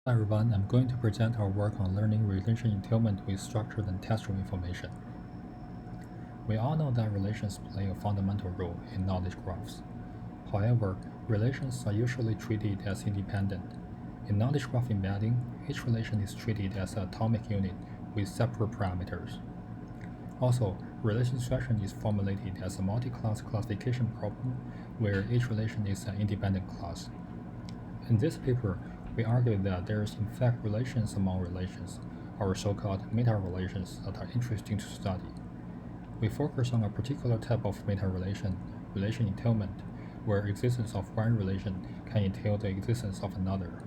Hi everyone, I'm going to present our work on learning relation entailment with structured and textual information. We all know that relations play a fundamental role in knowledge graphs. However, relations are usually treated as independent. In knowledge graph embedding, each relation is treated as an atomic unit with separate parameters. Also, relation extraction is formulated as a multi-class classification problem where each relation is an independent class. In this paper, we argue that there is in fact relations among relations, or so-called meta-relations that are interesting to study. We focus on a particular type of meta-relation, relation entailment, where existence of one relation can entail the existence of another.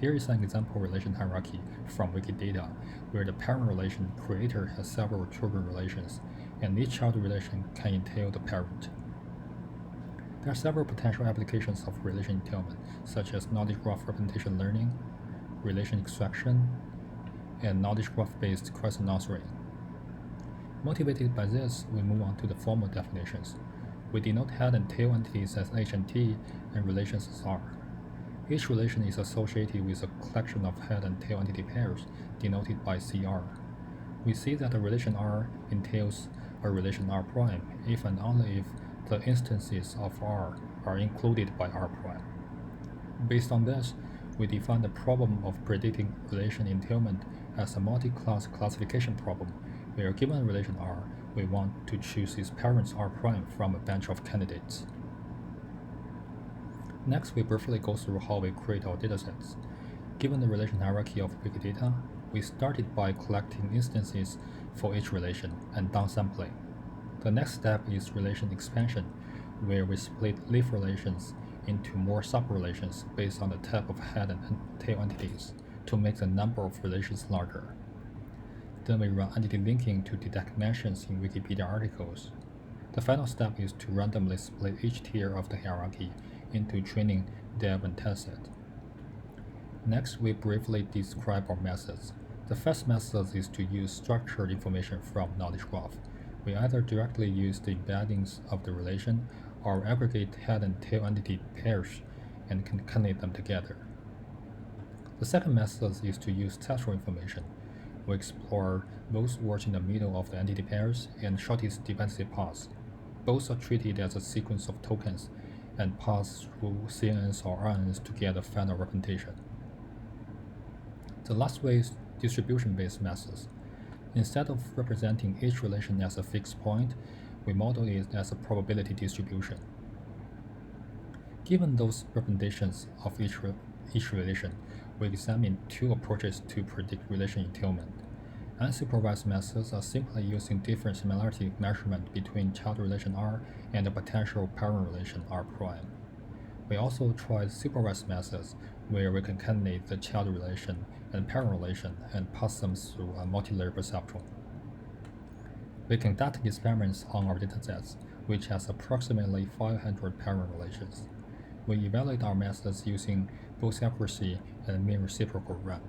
Here is an example relation hierarchy from Wikidata, where the parent relation creator has several children relations, and each child relation can entail the parent. There are several potential applications of relation entailment, such as knowledge graph representation learning, relation extraction, and knowledge graph-based question answering. Motivated by this, we move on to the formal definitions. We denote head and tail entities as H and T, and relations as R. Each relation is associated with a collection of head and tail entity pairs, denoted by CR. We see that a relation R entails a relation R prime if and only if the instances of R are included by R prime. Based on this, we define the problem of predicting relation entailment as a multi-class classification problem, where given a relation R, we want to choose its parents R prime from a bunch of candidates. Next, we briefly go through how we create our datasets. Given the relation hierarchy of Wikidata, we started by collecting instances for each relation and downsampling. The next step is relation expansion, where we split leaf relations into more subrelations based on the type of head and tail entities to make the number of relations larger. Then we run entity linking to detect mentions in Wikipedia articles. The final step is to randomly split each tier of the hierarchy into training, dev, and test set. Next, we briefly describe our methods. The first method is to use structured information from knowledge graph. We either directly use the embeddings of the relation or aggregate head and tail entity pairs and concatenate them together. The second method is to use textual information. We explore both words in the middle of the entity pairs and shortest dependency paths. Both are treated as a sequence of tokens and pass through CNNs or RNNs to get a final representation. The last way is distribution-based methods. Instead of representing each relation as a fixed point, we model it as a probability distribution. Given those representations of each relation, we examine two approaches to predict relation entailment. Unsupervised methods are simply using different similarity measurement between child relation R and a potential parent relation R prime. We also tried supervised methods where we concatenate the child relation and parent relation and pass them through a multi-layer perceptron. We conduct experiments on our datasets, which has approximately 500 parent relations. We evaluate our methods using both accuracy and mean reciprocal rank.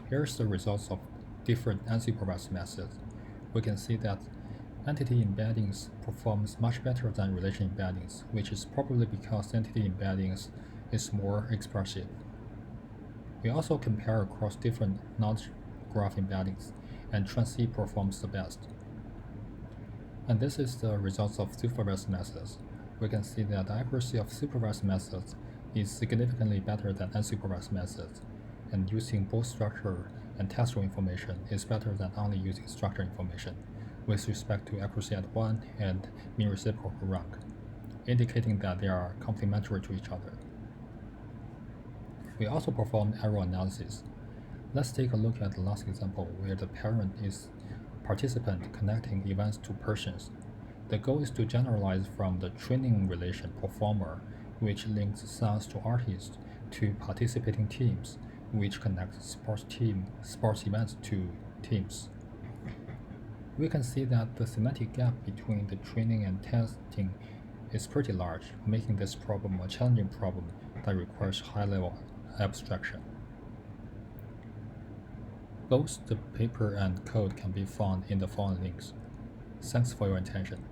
Here's the results of different unsupervised methods. We can see that entity embeddings performs much better than relation embeddings, which is probably because entity embeddings is more expressive. We also compare across different knowledge graph embeddings, and Trans-C performs the best. And this is the results of supervised methods. We can see that the accuracy of supervised methods is significantly better than unsupervised methods, and using both structured and textual information is better than only using structured information with respect to accuracy at 1 and mean reciprocal rank, indicating that they are complementary to each other. We also performed error analysis. Let's take a look at the last example where the parent is participant connecting events to persons. The goal is to generalize from the training relation performer, which links sons to artists, to participating teams, which connect sports events to teams. We can see that the semantic gap between the training and testing is pretty large, making this problem a challenging problem that requires high-level abstraction. Both the paper and code can be found in the following links. Thanks for your attention.